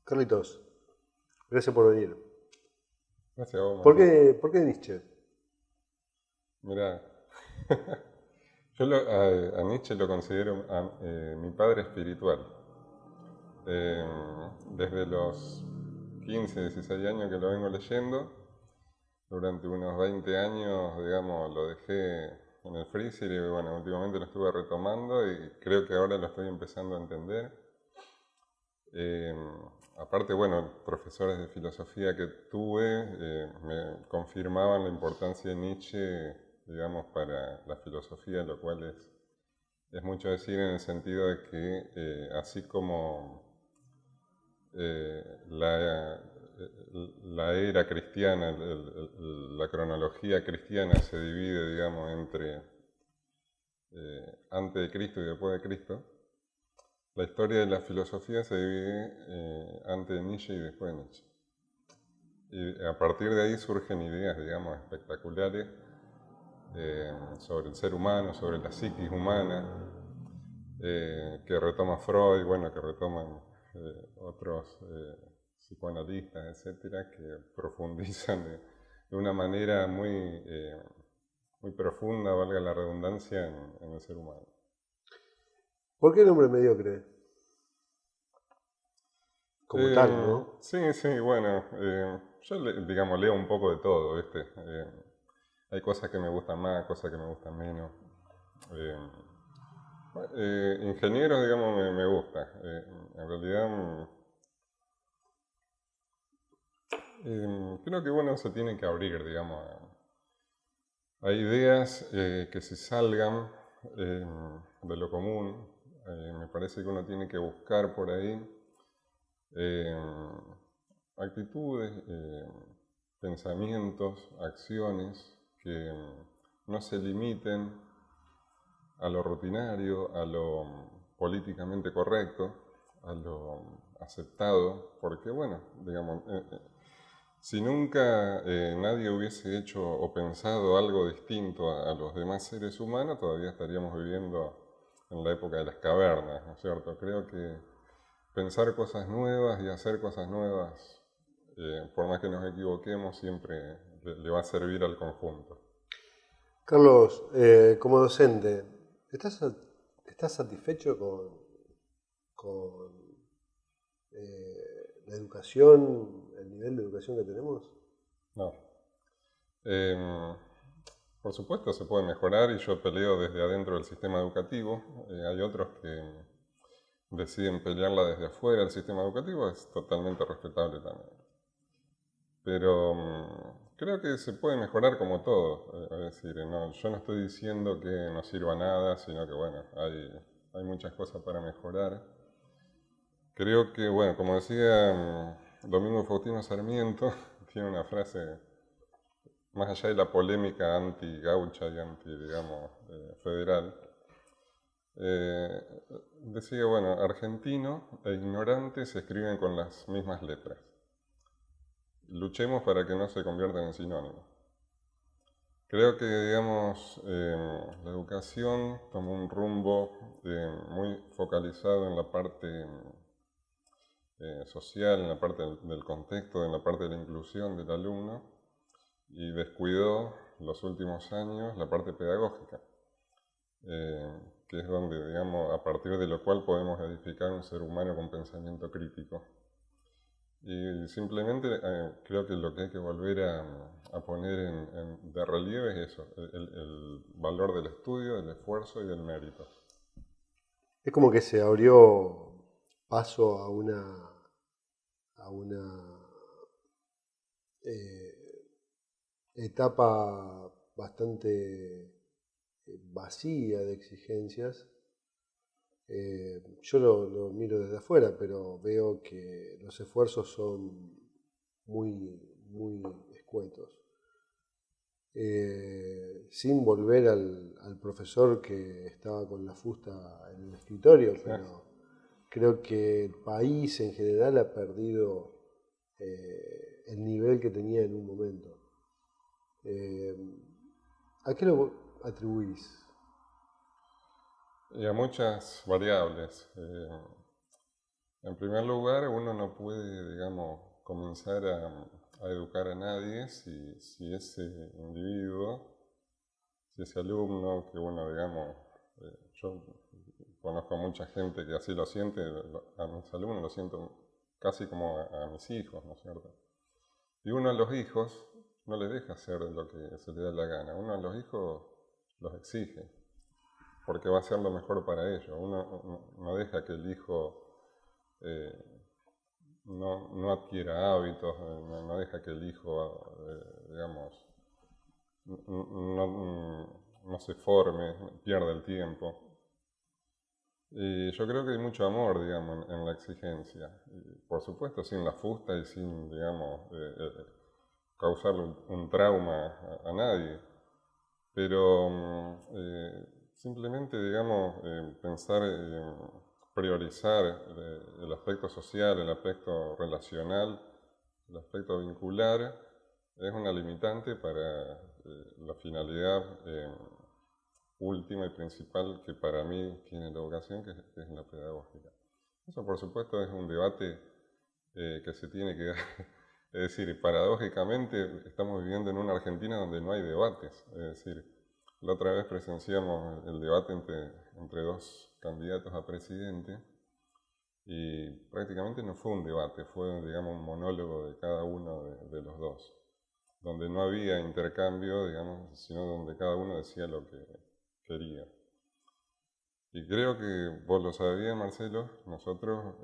Carlitos, gracias por venir. Gracias a vos, ¿Por qué Nietzsche? Mirá, yo a Nietzsche lo considero mi padre espiritual. Desde los 15, 16 años que lo vengo leyendo, durante unos 20 años, digamos, lo dejé en el freezer y bueno, últimamente lo estuve retomando y creo que ahora lo estoy empezando a entender. Aparte, bueno, profesores de filosofía que tuve me confirmaban la importancia de Nietzsche, digamos, para la filosofía, lo cual es mucho decir en el sentido de que así como la era cristiana, la cronología cristiana se divide, digamos, entre antes de Cristo y después de Cristo, la historia de la filosofía se divide antes de Nietzsche y después de Nietzsche. Y a partir de ahí surgen ideas, digamos, espectaculares sobre el ser humano, sobre la psiquis humana, que retoma Freud, bueno, que retoman otros psicoanalistas, etcétera, que profundizan de una manera muy profunda, valga la redundancia, en el ser humano. ¿Por qué el hombre mediocre? Como tal, ¿no? Sí, bueno, yo digamos leo un poco de todo, ¿viste? Hay cosas que me gustan más, cosas que me gustan menos. Ingenieros, digamos, me gusta. En realidad, creo que bueno, se tiene que abrir, digamos, a ideas que se salgan de lo común. Me parece que uno tiene que buscar por ahí actitudes, pensamientos, acciones que no se limiten a lo rutinario, a lo políticamente correcto, a lo aceptado, porque bueno, digamos, si nunca nadie hubiese hecho o pensado algo distinto a los demás seres humanos, todavía estaríamos viviendo en la época de las cavernas, ¿no es cierto? Creo que pensar cosas nuevas y hacer cosas nuevas, por más que nos equivoquemos, siempre le va a servir al conjunto. Carlos, como docente, ¿estás satisfecho con la educación, el nivel de educación que tenemos? No. Por supuesto se puede mejorar y yo peleo desde adentro del sistema educativo. Hay otros que deciden pelearla desde afuera del sistema educativo, es totalmente respetable también. Pero creo que se puede mejorar como todo. Es decir, no, yo no estoy diciendo que no sirva nada, sino que bueno, hay muchas cosas para mejorar. Creo que, bueno, como decía Domingo Faustino Sarmiento, tiene una frase, más allá de la polémica anti-gaucha y digamos, federal, decía, bueno, argentino e ignorante se escriben con las mismas letras. Luchemos para que no se conviertan en sinónimos. Creo que, digamos, la educación tomó un rumbo muy focalizado en la parte social, en la parte del contexto, en la parte de la inclusión del alumno, y descuidó los últimos años la parte pedagógica, que es donde, digamos, a partir de lo cual podemos edificar un ser humano con pensamiento crítico. Y simplemente creo que lo que hay que volver a poner de relieve es eso, el valor del estudio, del esfuerzo y del mérito. Es como que se abrió paso a una etapa bastante vacía de exigencias. Yo lo miro desde afuera, pero veo que los esfuerzos son muy escuetos. Sin volver al profesor que estaba con la fusta en el escritorio, pero creo que el país en general ha perdido el nivel que tenía en un momento. ¿A qué lo atribuís? Y a muchas variables. En primer lugar, uno no puede, digamos, comenzar a educar a nadie si ese individuo, si ese alumno, que uno, digamos, yo conozco a mucha gente que así lo siente, a mis alumnos lo siento casi como a mis hijos, ¿no es cierto? Y uno a los hijos no les deja hacer lo que se le da la gana, uno a los hijos los exige, porque va a ser lo mejor para ellos. Uno no deja que el hijo no adquiera hábitos, no deja que el hijo, digamos, no se forme, pierda el tiempo. Y yo creo que hay mucho amor, digamos, en la exigencia. Y, por supuesto, sin la fusta y sin, digamos, causarle un trauma a nadie. Pero simplemente, digamos, pensar, priorizar el aspecto social, el aspecto relacional, el aspecto vincular, es una limitante para la finalidad última y principal que para mí tiene la educación, que es la pedagógica. Eso, por supuesto, es un debate que se tiene que dar. Es decir, paradójicamente estamos viviendo en una Argentina donde no hay debates. Es decir, la otra vez presenciamos el debate entre dos candidatos a presidente y prácticamente no fue un debate, fue, digamos, un monólogo de cada uno de los dos, donde no había intercambio, digamos, sino donde cada uno decía lo que quería. Y creo que vos lo sabías, Marcelo, nosotros,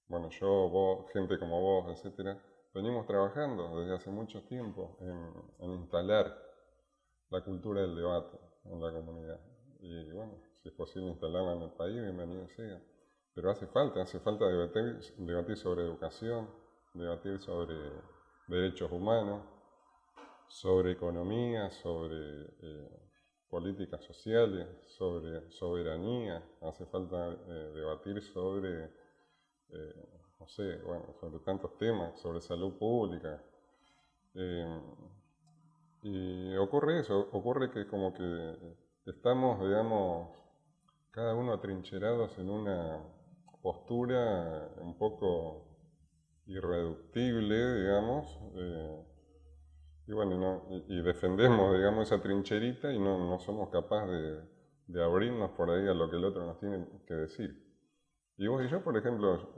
bueno, yo, vos, gente como vos, etcétera, venimos trabajando desde hace mucho tiempo en instalar la cultura del debate en la comunidad. Y bueno, si es posible instalarla en el país, bienvenido sea. Pero hace falta debatir sobre educación, debatir sobre derechos humanos, sobre economía, sobre políticas sociales, sobre soberanía. Hace falta debatir sobre, no sé, bueno, sobre tantos temas, sobre salud pública. Y ocurre eso, ocurre que como que estamos, digamos, cada uno atrincherados en una postura un poco irreductible, digamos, y bueno, y defendemos, digamos, esa trincherita y no somos capaces de abrirnos por ahí a lo que el otro nos tiene que decir. Y vos y yo, por ejemplo,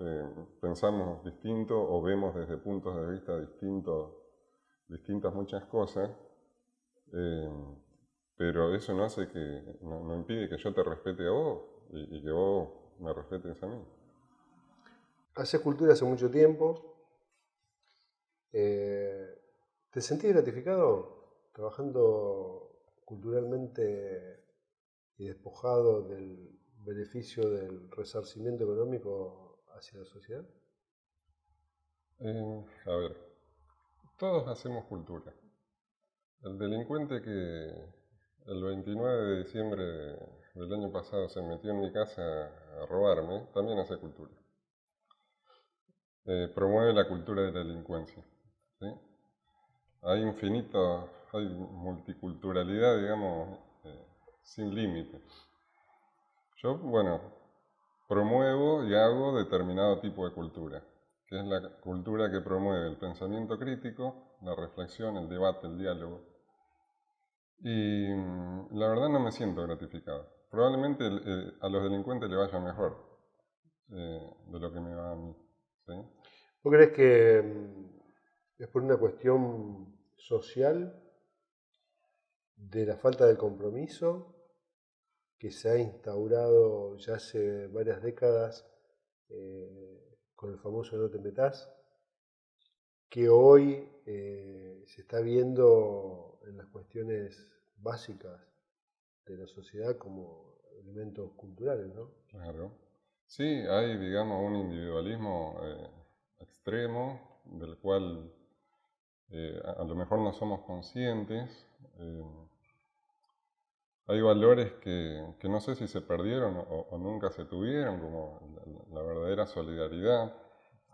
pensamos distinto o vemos desde puntos de vista distintas muchas cosas, pero eso no hace no impide que yo te respete a vos y que vos me respetes a mí. Haces cultura hace mucho tiempo. ¿Te sentís gratificado trabajando culturalmente y despojado del beneficio del resarcimiento económico hacia la sociedad? A ver, todos hacemos cultura. El delincuente que el 29 de diciembre del año pasado se metió en mi casa a robarme, también hace cultura. Promueve la cultura de la delincuencia. ¿Sí? Hay multiculturalidad, digamos, sin límites. Yo, bueno, promuevo y hago determinado tipo de cultura, que es la cultura que promueve el pensamiento crítico, la reflexión, el debate, el diálogo. Y la verdad no me siento gratificado. Probablemente a los delincuentes le vaya mejor de lo que me va a mí. ¿Sí? ¿Vos crees que es por una cuestión social de la falta de compromiso que se ha instaurado ya hace varias décadas con el famoso no te metás, que hoy se está viendo en las cuestiones básicas de la sociedad como elementos culturales, ¿no? Claro. Sí, hay, digamos, un individualismo extremo del cual a lo mejor no somos conscientes. eh, Hay valores que no sé si se perdieron o nunca se tuvieron, como la verdadera solidaridad.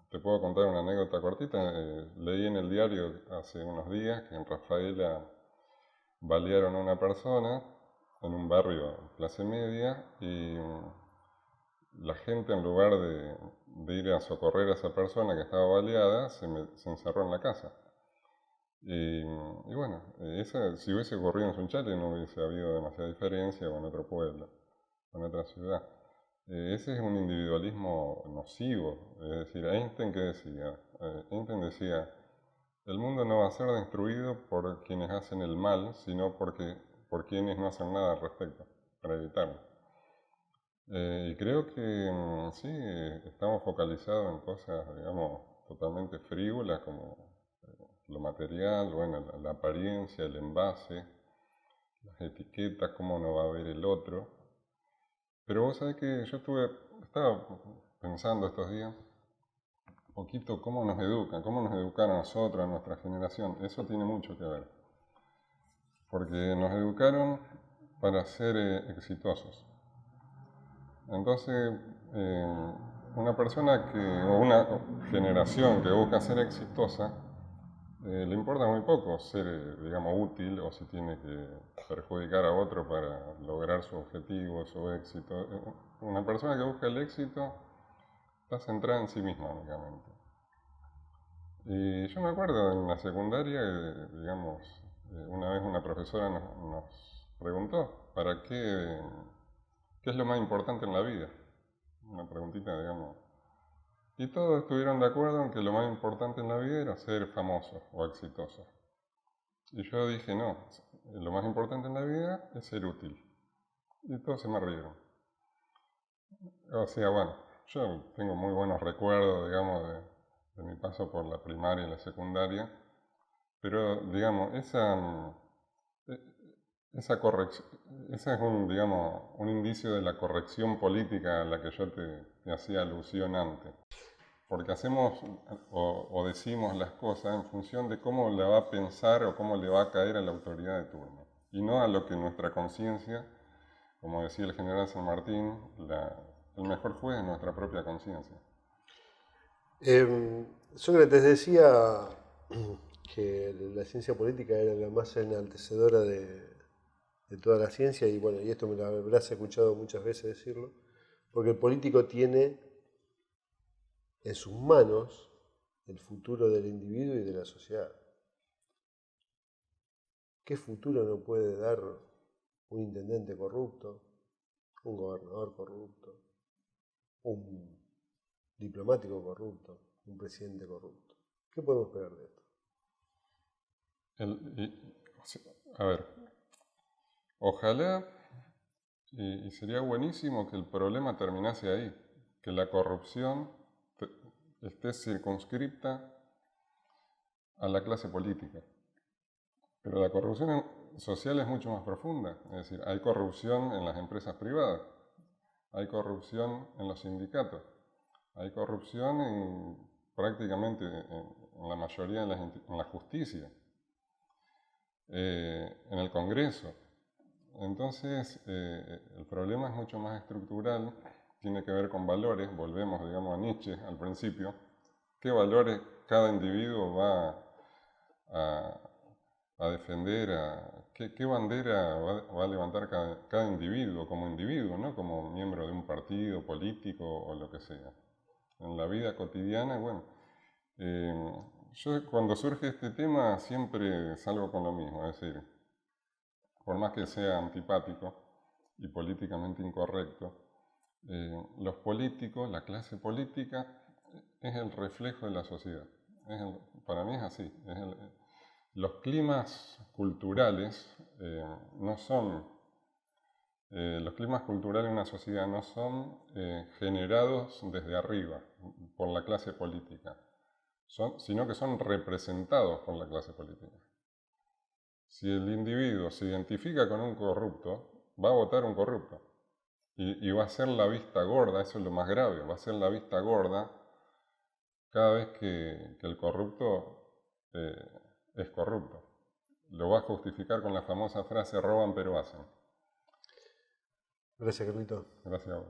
Te puedo contar una anécdota cortita. Leí en el diario hace unos días que en Rafaela balearon a una persona en un barrio clase media y la gente, en lugar de ir a socorrer a esa persona que estaba baleada, se encerró en la casa. Y bueno, si hubiese ocurrido en Sunchales no hubiese habido demasiada diferencia o en otro pueblo, o en otra ciudad. Ese es un individualismo nocivo. Es decir, Einstein, ¿qué decía? Einstein decía, el mundo no va a ser destruido por quienes hacen el mal, sino por quienes no hacen nada al respecto, para evitarlo. Y creo que sí, estamos focalizados en cosas, digamos, totalmente frívolas, como lo material, bueno, la apariencia, el envase, las etiquetas, cómo no va a ver el otro. Pero vos sabés que estaba pensando estos días, un poquito cómo nos educaron a nosotros, a nuestra generación. Eso tiene mucho que ver, porque nos educaron para ser exitosos. Entonces, una persona o una generación que busca ser exitosa, le importa muy poco ser, digamos, útil o si tiene que perjudicar a otro para lograr su objetivo, su éxito. Una persona que busca el éxito está centrada en sí misma únicamente. Y yo me acuerdo en la secundaria, digamos, una vez una profesora nos preguntó, ¿qué es lo más importante en la vida? Una preguntita, digamos. Y todos estuvieron de acuerdo en que lo más importante en la vida era ser famoso o exitoso. Y yo dije, no, lo más importante en la vida es ser útil. Y todos se me rieron. O sea, bueno, yo tengo muy buenos recuerdos, digamos, de mi paso por la primaria y la secundaria, pero, digamos, eh, esa corrección, ese es digamos, un indicio de la corrección política a la que yo te hacía alusión antes. Porque hacemos o decimos las cosas en función de cómo le va a pensar o cómo le va a caer a la autoridad de turno, y no a lo que nuestra conciencia, como decía el general San Martín, el mejor juez es nuestra propia conciencia. Sócrates decía que la ciencia política era la más enaltecedora de toda la ciencia, y bueno, y esto me lo habrás escuchado muchas veces decirlo, porque el político tiene en sus manos el futuro del individuo y de la sociedad. ¿Qué futuro no puede dar un intendente corrupto, un gobernador corrupto, un diplomático corrupto, un presidente corrupto? ¿Qué podemos esperar de esto? O sea, a ver, ojalá y sería buenísimo que el problema terminase ahí, que la corrupción esté circunscripta a la clase política. Pero la corrupción social es mucho más profunda, es decir, hay corrupción en las empresas privadas, hay corrupción en los sindicatos, hay corrupción prácticamente en la mayoría en la justicia, en el Congreso. Entonces, el problema es mucho más estructural, tiene que ver con valores, volvemos, digamos, a Nietzsche al principio, qué valores cada individuo va a, a defender, qué bandera va a levantar cada individuo, ¿no? Como miembro de un partido político o lo que sea. En la vida cotidiana, bueno, yo cuando surge este tema siempre salgo con lo mismo, es decir, por más que sea antipático y políticamente incorrecto, los políticos, la clase política, es el reflejo de la sociedad. Para mí es así. Los climas culturales no son, los climas culturales de una sociedad no son generados desde arriba por la clase política, sino que son representados por la clase política. Si el individuo se identifica con un corrupto, va a votar un corrupto. Y va a ser la vista gorda, eso es lo más grave, va a ser la vista gorda cada vez que el corrupto es corrupto. Lo va a justificar con la famosa frase, roban pero hacen. Gracias, Carlito. Gracias a vos.